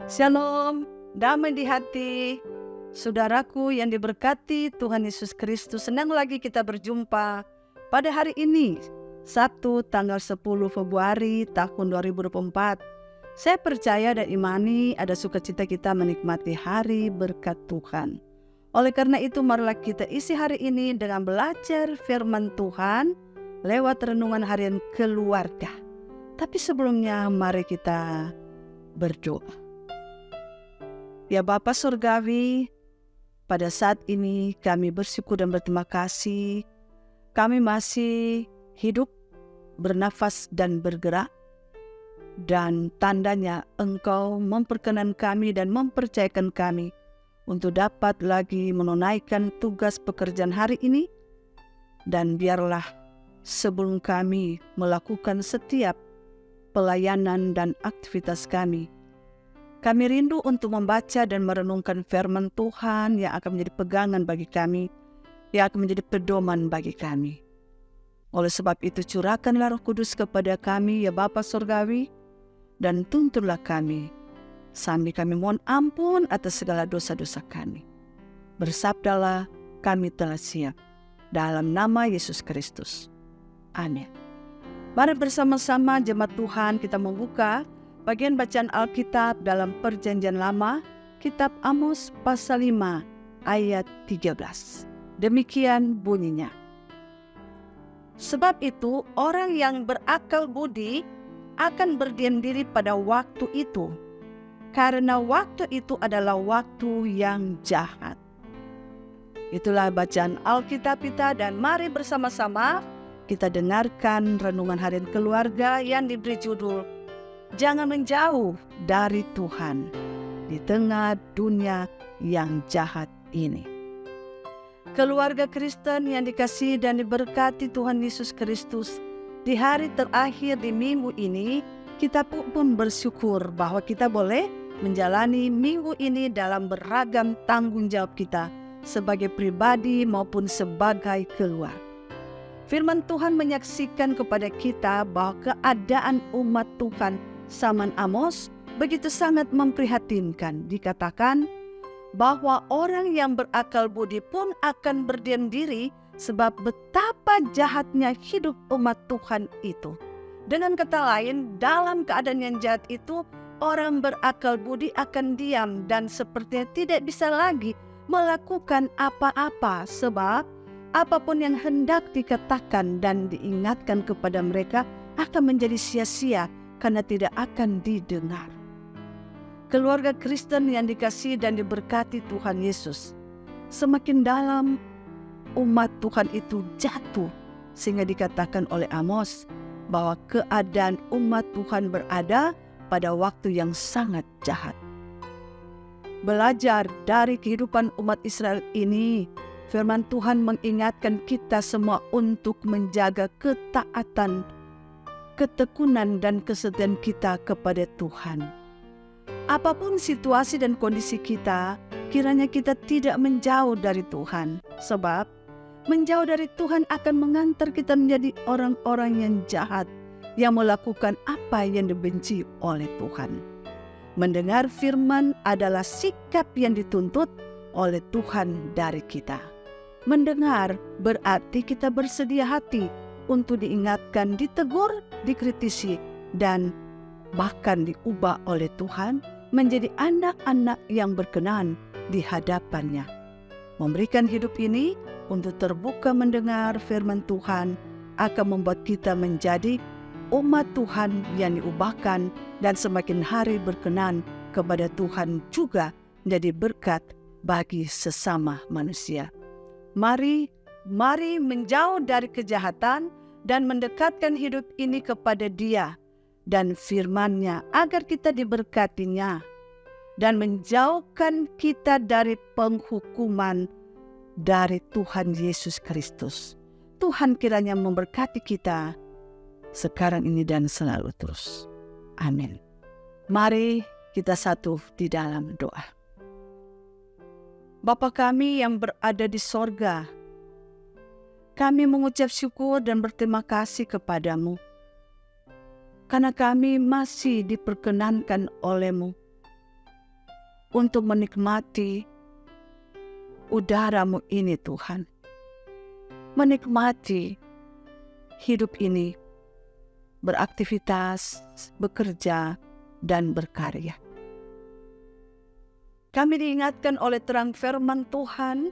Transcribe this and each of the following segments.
Shalom, damai di hati. Saudaraku yang diberkati Tuhan Yesus Kristus, senang lagi kita berjumpa pada hari ini, Sabtu tanggal 10 Februari tahun 2024. Saya percaya dan imani ada sukacita kita menikmati hari berkat Tuhan. Oleh karena itu, marilah kita isi hari ini dengan belajar firman Tuhan lewat renungan harian keluarga. Tapi sebelumnya mari kita berdoa. Ya Bapa Surgawi, pada saat ini kami bersyukur dan berterima kasih. Kami masih hidup, bernafas dan bergerak. Dan tandanya Engkau memperkenan kami dan mempercayakan kami untuk dapat lagi menunaikan tugas pekerjaan hari ini. Dan biarlah sebelum kami melakukan setiap pelayanan dan aktivitas kami rindu untuk membaca dan merenungkan firman Tuhan yang akan menjadi pegangan bagi kami, yang akan menjadi pedoman bagi kami. Oleh sebab itu, curahkanlah Roh Kudus kepada kami, ya Bapa Surgawi, dan tuntunlah kami, sambil kami mohon ampun atas segala dosa-dosa kami. Bersabdalah, kami telah siap. Dalam nama Yesus Kristus. Amin. Mari bersama-sama jemaat Tuhan kita membuka bagian bacaan Alkitab dalam Perjanjian Lama, Kitab Amos pasal 5 ayat 13. Demikian bunyinya. Sebab itu orang yang berakal budi akan berdiam diri pada waktu itu, karena waktu itu adalah waktu yang jahat. Itulah bacaan Alkitab kita, dan mari bersama-sama kita dengarkan renungan harian keluarga yang diberi judul Jangan menjauh dari Tuhan di tengah dunia yang jahat ini. Keluarga Kristen yang dikasihi dan diberkati Tuhan Yesus Kristus, di hari terakhir di minggu ini, kita pun bersyukur bahwa kita boleh menjalani minggu ini dalam beragam tanggung jawab kita sebagai pribadi maupun sebagai keluarga. Firman Tuhan menyaksikan kepada kita bahwa keadaan umat Tuhan zaman Amos begitu sangat memprihatinkan. Dikatakan bahwa orang yang berakal budi pun akan berdiam diri sebab betapa jahatnya hidup umat Tuhan itu. Dengan kata lain, dalam keadaan yang jahat itu, orang berakal budi akan diam dan sepertinya tidak bisa lagi melakukan apa-apa, sebab apapun yang hendak dikatakan dan diingatkan kepada mereka akan menjadi sia-sia karena tidak akan didengar. Keluarga Kristen yang dikasihi dan diberkati Tuhan Yesus, semakin dalam umat Tuhan itu jatuh, sehingga dikatakan oleh Amos bahwa keadaan umat Tuhan berada pada waktu yang sangat jahat. Belajar dari kehidupan umat Israel ini, firman Tuhan mengingatkan kita semua untuk menjaga ketaatan, ketekunan dan kesetiaan kita kepada Tuhan. Apapun situasi dan kondisi kita, kiranya kita tidak menjauh dari Tuhan, sebab menjauh dari Tuhan akan mengantar kita menjadi orang-orang yang jahat, yang melakukan apa yang dibenci oleh Tuhan. Mendengar firman adalah sikap yang dituntut oleh Tuhan dari kita. Mendengar berarti kita bersedia hati untuk diingatkan, ditegur, dikritisi, dan bahkan diubah oleh Tuhan menjadi anak-anak yang berkenan di hadapannya. Memberikan hidup ini untuk terbuka mendengar firman Tuhan akan membuat kita menjadi umat Tuhan yang diubahkan dan semakin hari berkenan kepada Tuhan, juga menjadi berkat bagi sesama manusia. Mari menjauh dari kejahatan dan mendekatkan hidup ini kepada Dia dan firman-Nya agar kita diberkatinya dan menjauhkan kita dari penghukuman dari Tuhan Yesus Kristus. Tuhan kiranya memberkati kita sekarang ini dan selalu terus. Amin. Mari kita satu di dalam doa. Bapa kami yang berada di sorga, kami mengucap syukur dan berterima kasih kepadamu, karena kami masih diperkenankan oleh-Mu untuk menikmati udara-Mu ini Tuhan. Menikmati hidup ini, beraktivitas, bekerja, dan berkarya. Kami diingatkan oleh terang firman Tuhan,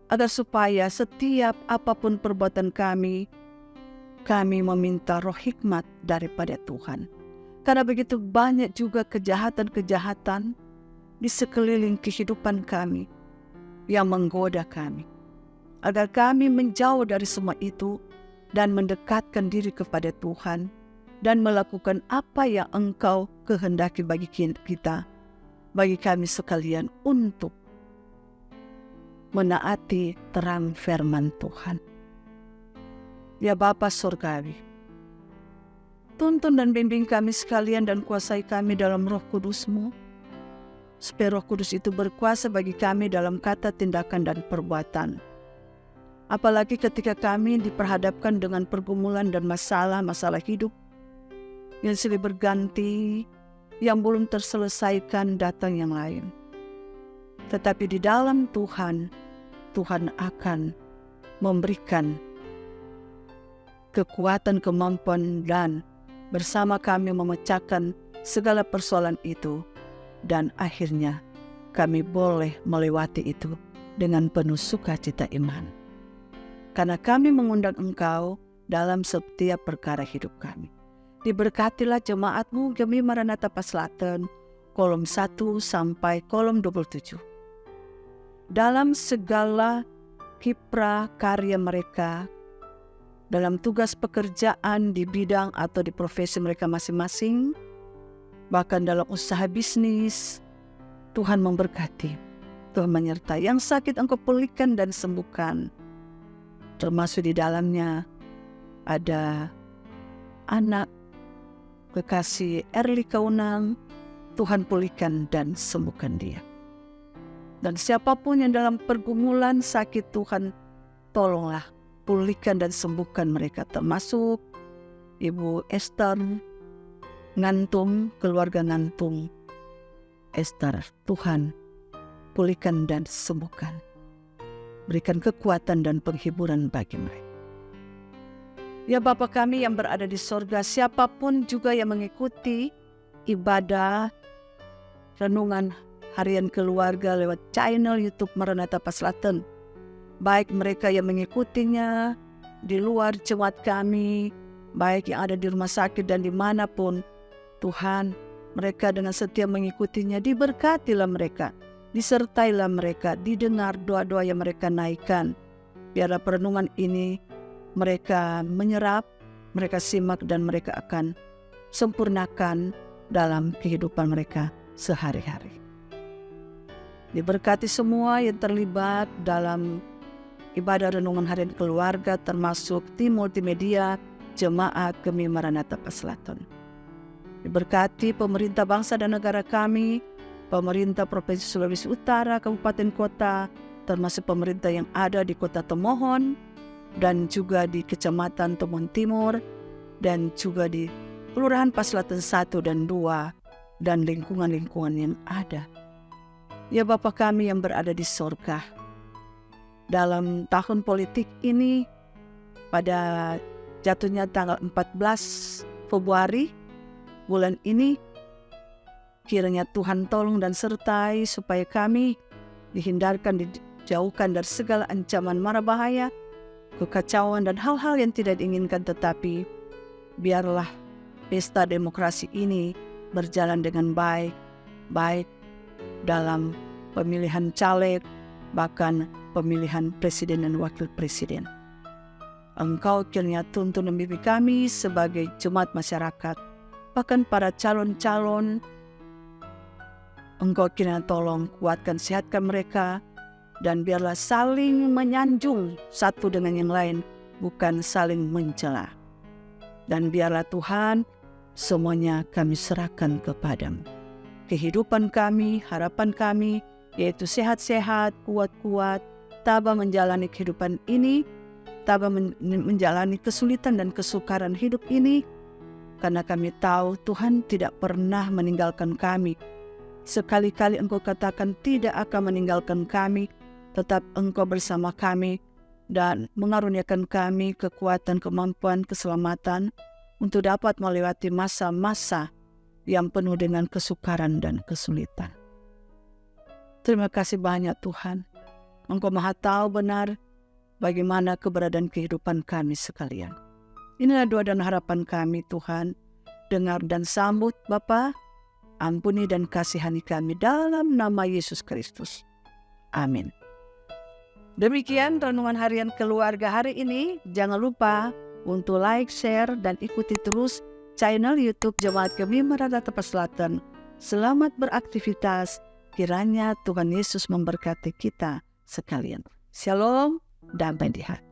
agar supaya setiap apapun perbuatan kami meminta roh hikmat daripada Tuhan. Karena begitu banyak juga kejahatan-kejahatan di sekeliling kehidupan kami yang menggoda kami. Agar kami menjauh dari semua itu dan mendekatkan diri kepada Tuhan dan melakukan apa yang Engkau kehendaki bagi kita, bagi kami sekalian untuk menaati terang firman Tuhan. Ya Bapa Surgawi, tuntun dan bimbing kami sekalian dan kuasai kami dalam Roh Kudus-Mu, supaya Roh Kudus itu berkuasa bagi kami dalam kata, tindakan, dan perbuatan. Apalagi ketika kami diperhadapkan dengan pergumulan dan masalah-masalah hidup yang silih berganti, yang belum terselesaikan datang yang lain. Tetapi di dalam Tuhan, Tuhan akan memberikan kekuatan, kemampuan, dan bersama kami memecahkan segala persoalan itu. Dan akhirnya kami boleh melewati itu dengan penuh sukacita iman. Karena kami mengundang Engkau dalam setiap perkara hidup kami. Diberkatilah jemaat-Mu Gemi Maranatha Paslaten, kolom 1 sampai kolom 27. Dalam segala kiprah karya mereka, dalam tugas pekerjaan di bidang atau di profesi mereka masing-masing, bahkan dalam usaha bisnis, Tuhan memberkati, Tuhan menyertai. Yang sakit Engkau pulihkan dan sembuhkan. Termasuk di dalamnya ada anak kekasih Erli Kaunang, Tuhan pulihkan dan sembuhkan dia. Dan siapapun yang dalam pergumulan sakit, Tuhan tolonglah, pulihkan dan sembuhkan mereka, termasuk Ibu Esther Ngantung, keluarga Ngantung Esther. Tuhan pulihkan dan sembuhkan, berikan kekuatan dan penghiburan bagi mereka. Ya Bapa kami yang berada di sorga, siapapun juga yang mengikuti ibadah renungan harian keluarga lewat channel YouTube Maranatha Paslaten, baik mereka yang mengikutinya di luar jemaat kami, baik yang ada di rumah sakit dan dimanapun, Tuhan, mereka dengan setia mengikutinya, diberkatilah mereka, disertailah mereka, didengar doa-doa yang mereka naikkan. Biarlah perenungan ini mereka menyerap, mereka simak, dan mereka akan sempurnakan dalam kehidupan mereka sehari-hari. Diberkati semua yang terlibat dalam ibadah renungan harian keluarga, termasuk tim multimedia Jemaat Gemi Maranatha Paslaten. Diberkati pemerintah bangsa dan negara kami, pemerintah Provinsi Sulawesi Utara, kabupaten kota, termasuk pemerintah yang ada di Kota Tomohon, dan juga di Kecamatan Tomohon Timur, dan juga di Kelurahan Paslaten 1 dan 2, dan lingkungan-lingkungan yang ada. Ya Bapa kami yang berada di sorga, dalam tahun politik ini, pada jatuhnya tanggal 14 Februari bulan ini, kiranya Tuhan tolong dan sertai supaya kami dihindarkan, dijauhkan dari segala ancaman mara bahaya, kekacauan, dan hal-hal yang tidak diinginkan. Tetapi biarlah pesta demokrasi ini berjalan dengan baik dalam pemilihan caleg, bahkan pemilihan presiden dan wakil presiden. Engkau kiranya tuntun dan bimbing kami sebagai jemaat masyarakat, bahkan para calon-calon. Engkau kiranya tolong kuatkan, sehatkan mereka, dan biarlah saling menyanjung satu dengan yang lain, bukan saling mencela. Dan biarlah Tuhan, semuanya kami serahkan kepadamu. Kehidupan kami, harapan kami, yaitu sehat-sehat, kuat-kuat, tabah menjalani kehidupan ini, tabah menjalani kesulitan dan kesukaran hidup ini, karena kami tahu Tuhan tidak pernah meninggalkan kami, Sekali-kali Engkau katakan tidak akan meninggalkan kami, tetap Engkau bersama kami dan mengaruniakan kami kekuatan, kemampuan, keselamatan untuk dapat melewati masa-masa yang penuh dengan kesukaran dan kesulitan. Terima kasih banyak Tuhan. Engkau Maha tahu benar bagaimana keberadaan kehidupan kami sekalian. Inilah doa dan harapan kami Tuhan. Dengar dan sambut Bapa. Ampuni dan kasihani kami dalam nama Yesus Kristus. Amin. Demikian renungan harian keluarga hari ini. Jangan lupa untuk like, share, dan ikuti terus channel YouTube Jemaat Kami Maranatha Selatan. Selamat beraktivitas. Kiranya Tuhan Yesus memberkati kita sekalian. Shalom, damai di hati.